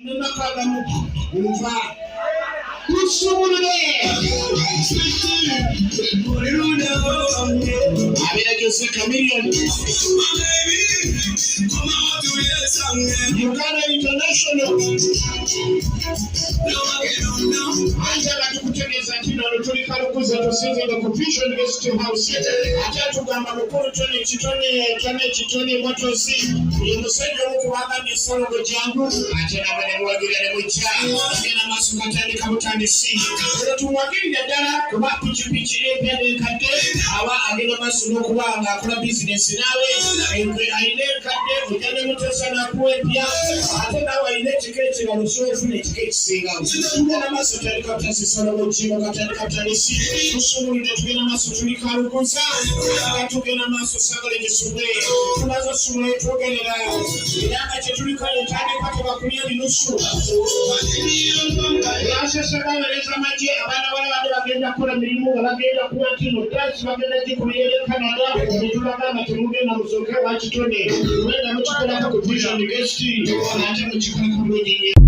n'amakagamu umva tusubulire abirageze Chameleone Uganda International anja batukutegeza kino tuli kalukuza tusinze the confusion guest house atatugamba mukuru kitone motosi umusajja wokubanga n'esongo jangu ate nabane muwagirane mucha agenda maaso katandika butandisi tumwagirira ddala kuba pikipiki empya n'enkadde aba agenda maaso n'okubanga akola bizinesi naawe ayina enkadde ojja ne mutosa nakuwa empya ate naawe ayina ekika ekirala kyofuna ekika ekisingawo tugenda maaso tandika butasisala mukigo katandika butandisi tusumulire tugenda maaso tuli kalukuza tugenda maaso sagale gisumbe tumaze osumula etwogerera era nga kyetulikale tandika tebakulya ebinusu yasesagawereza amagye abaana balabadde bagenda kukola mirimu nga bagenda kuba ntino dansi bagenda gikubira eri Canada netulagamba temugenda musoke wakitone wenda mukikolako ku vision guest ate mukikola ku bulungi